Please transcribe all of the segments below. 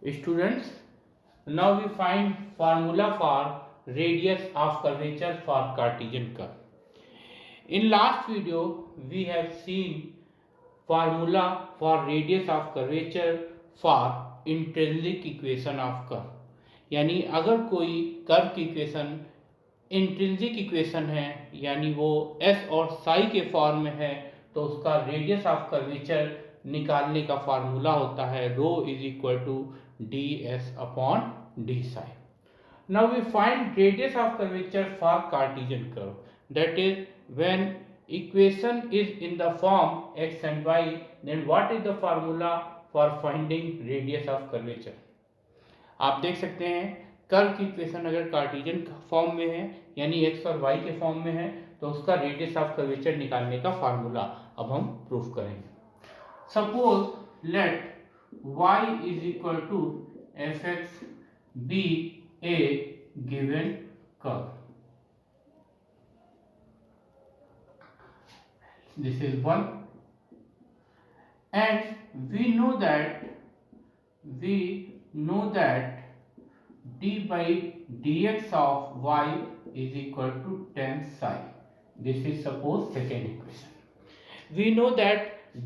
Students, now we find formula for radius of curvature for Cartesian curve. In last video, we have seen formula for radius of curvature for intrinsic equation of curve. यानी अगर कोई curve की equation intrinsic equation है यानी वो S और साई के form में है तो उसका रेडियस ऑफ कर्वेचर निकालने का फार्मूला होता है rho is equal to d s upon d psi. Now we find radius of curvature for Cartesian curve, that is when equation is in the form x and y, then what is the formula for finding radius of curvature. आप देख सकते हैं curve की equation अगर Cartesian form में है यानी x और y के फॉर्म में है तो उसका रेडियस ऑफ कर्वेचर निकालने का फार्मूला अब हम प्रूफ करेंगे. Suppose let y is equal to f x be a given curve. This is one, and we know that d by dx of y is equal to tan psi. This is suppose second equation. We know that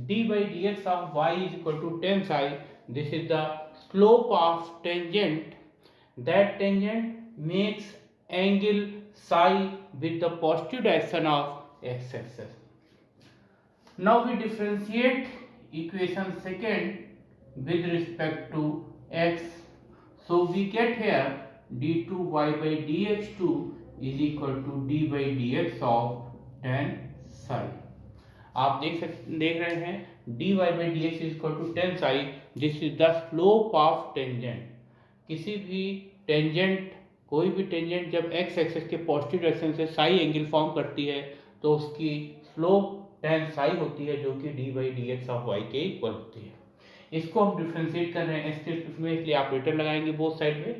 d by dx of y is equal to tan psi. This is the slope of tangent. That tangent makes angle psi with the positive direction of x-axis. Now we differentiate equation second with respect to x. So we get here d2y by dx2 is equal to d by dx of tan psi. आप देख रहे हैं dy by dx is equal to tan psi. This is the slope of tangent. किसी भी tangent कोई भी tangent जब x axis के पॉजिटिव डायरेक्शन से साई एंगल फॉर्म करती है तो उसकी स्लोप tan साई होती है जो कि d by d x of y के इक्वल होती है. इसको हम डिफ्रेंशिएट कर रहे हैं एक्स के रिस्पेक्ट में इसलिए ऑपरेटर लगाएंगे बोथ साइड में.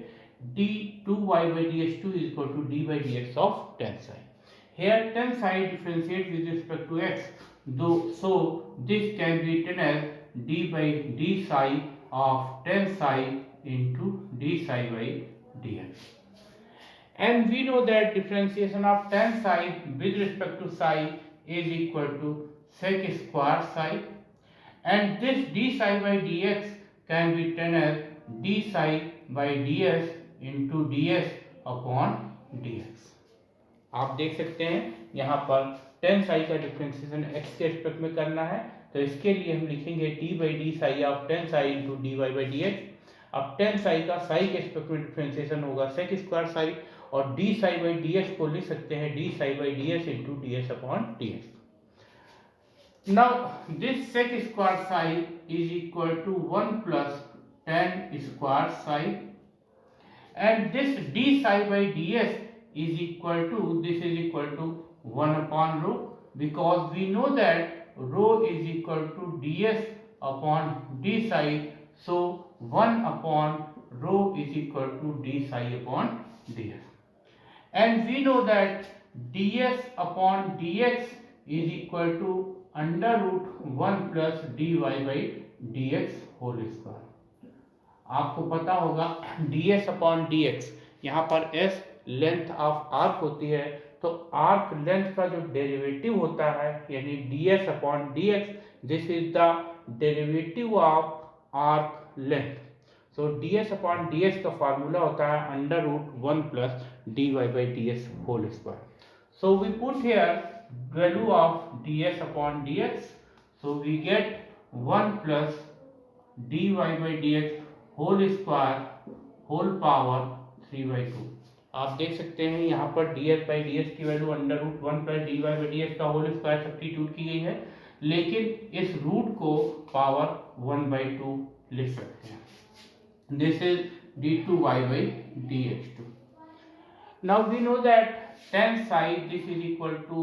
D two y by d x two is equal to d by d x of tan psi. Here tan psi differentiate with respect to x so this can be written as d by d psi of tan psi into d psi by dx. And we know that differentiation of tan psi with respect to psi is equal to sec square psi, and this d psi by dx can be written as d psi by ds into ds upon dx. आप देख सकते हैं यहाँ पर tan psi का differentiation x के respect में करना है तो इसके लिए हम लिखेंगे d by d psi of tan psi into dy by dx. अब tan psi का psi के रिस्पेक्ट में डिफरेंशिएशन होगा sec स्क्वायर psi और d psi by dx को लिख सकते हैं d psi by ds into ds upon dx. Now this sec square psi is equal to 1 plus tan square psi, and this d psi by ds is equal to 1 upon rho, because we know that rho is equal to ds upon d psi, so 1 upon rho is equal to d psi upon ds. And we know that ds upon dx is equal to under root 1 plus dy by dx whole square. आपको पता होगा ds upon dx यहाँ पर s length of arc होती है तो arc length का जो डेरिवेटिव होता है यानी ds upon dx, this is the derivative of arc length. So ds upon dx का फार्मूला होता है under root 1 plus dy by ds whole square. So we put here value of ds upon dx, so we get 1 plus dy by dx whole square whole power 3/2. आप देख सकते हैं यहाँ पर ds by ds की value under root 1 plus dy by ds का whole square substitute की गई है, लेकिन इस रूट को पावर 1/2 लिख सकते हैं. This is d2y by dx2. Now we know that tan psi this is equal to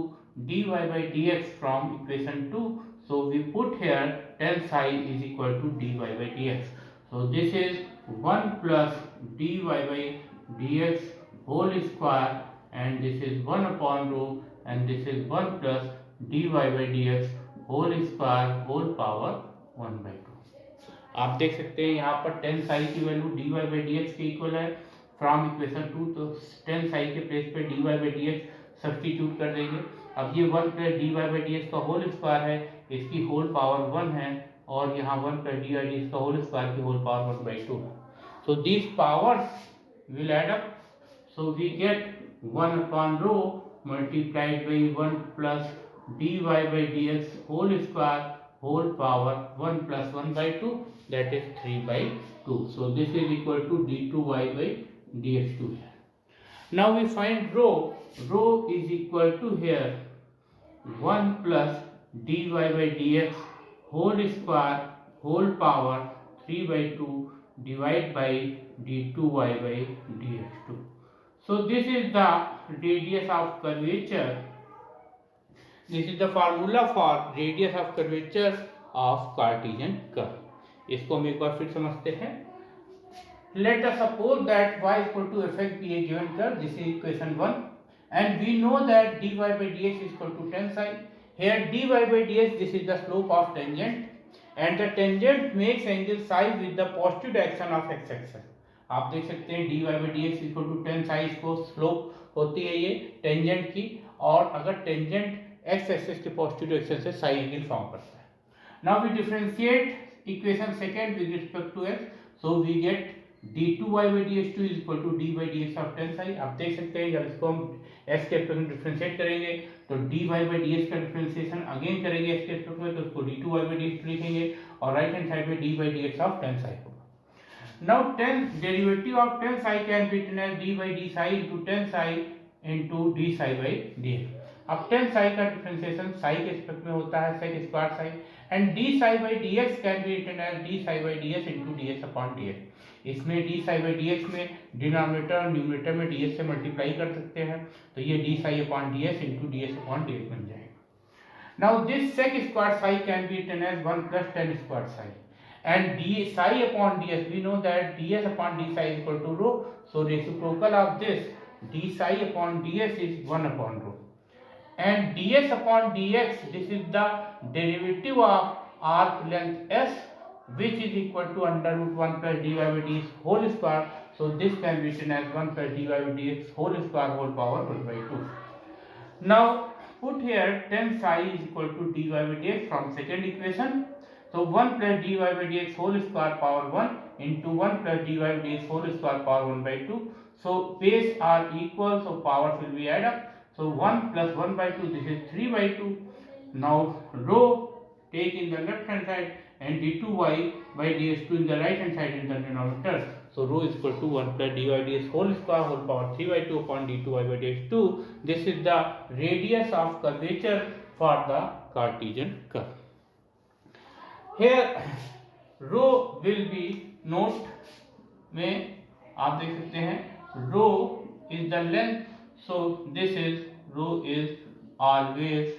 dy by dx from equation 2, so we put here tan psi is equal to dy by dx. So this is 1 plus dy by dx whole square, and this is 1 upon rho, and this is 1 plus dy by dx whole square whole power 1/2. आप देख सकते हैं यहाँ पर tan psi की value dy by d x के equal है from equation 2, तो टेन साई के प्लेस पे dy by d x substitute कर देंगे। अब ये 1 plus d y by d x का होल स्क्वायर है, इसकी होल पावर 1 है, और यहाँ 1 plus d y d x का होल स्क्वायर की होल पावर 1/2 है। So these powers will add up, so we get 1 upon rho multiplied by 1 plus dy by dx whole square whole power 1 plus 1/2, that is 3/2. So this is equal to d2y by dx2 here. Now we find rho. Rho is equal to here 1 plus dy by dx whole square whole power 3/2 divided by d2y by dx2. So this is the radius of curvature. This is the formula for radius of curvature of Cartesian curve. इसको हम एक बार फिर समझते हैं। Let us suppose that y equal to fx be a given curve. This is equation 1, and we know that dy by dx is equal to tan psi. Here dy by dx, this is the slope of tangent, and the tangent makes angle psi with the positive direction of x axis. आप देख सकते हैं dy by dx equal to tan psi, इसको slope होती है ये tangent की, और अगर टेंजेंट x एक्सिस के पॉजिटिव डायरेक्शन से psi एंगल फॉर्म करता है। Now we differentiate equation second with respect to x, सो वी गेट d2y by dx2 is equal to d by dx of tan psi। आप देख सकते हैं जब इसको हम x के रिस्पेक्ट में डिफरेंशिएट करेंगे तो dy by dx का डिफरेंशिएशन अगेन करेंगे x के रिस्पेक्ट में, तो उसको d2y by dx2 लिखेंगे, और राइट हैंड साइड में d by dx of tan psi होगा। Now tan derivative of tan psi can be written as d by d psi into tan psi into d psi by dx। अब tan psi का differentiation psi के respect में होता है sec square psi, and d psi by dx can be written as d psi by ds into ds upon dx। इसमें d psi by dx में denominator और numerator में ds से मल्टीप्लाई कर सकते हैं, तो ये d psi upon ds into ds upon dx बन जाएगा। Now this sec square psi can be written as 1 plus tan square psi, and d psi upon ds, we know that ds upon d psi is equal to rho, so reciprocal of this d psi upon ds is 1 upon rho, and ds upon dx, this is the derivative of arc length s, which is equal to under root 1 plus dy by dx whole square, so this can be written as 1 plus dy by dx whole square whole power 1/2. Now put here tan psi is equal to dy by dx from second equation, so 1 plus dy by dx whole square power 1 into 1 plus dy by dx whole square power 1/2, so base are equal, so powers will be add up, so 1 plus 1/2, this is 3/2. Now rho take in the left hand side and d2y by ds2 in the right hand side in the denominator, so rho is equal to 1 plus dy by ds whole square whole power 3/2 upon d2y by ds2. This is the radius of curvature for the Cartesian curve. Here rho will be note में आप देख सकते हैं rho is the length, so this is rho is always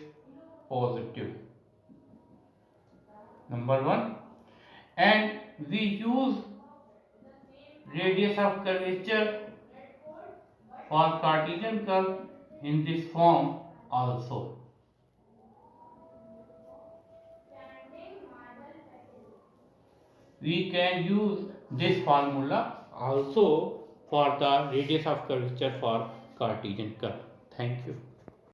positive, number 1, and we use radius of curvature for Cartesian curve in this form also. We can use this formula also for the radius of curvature for Cartesian curve. Thank you.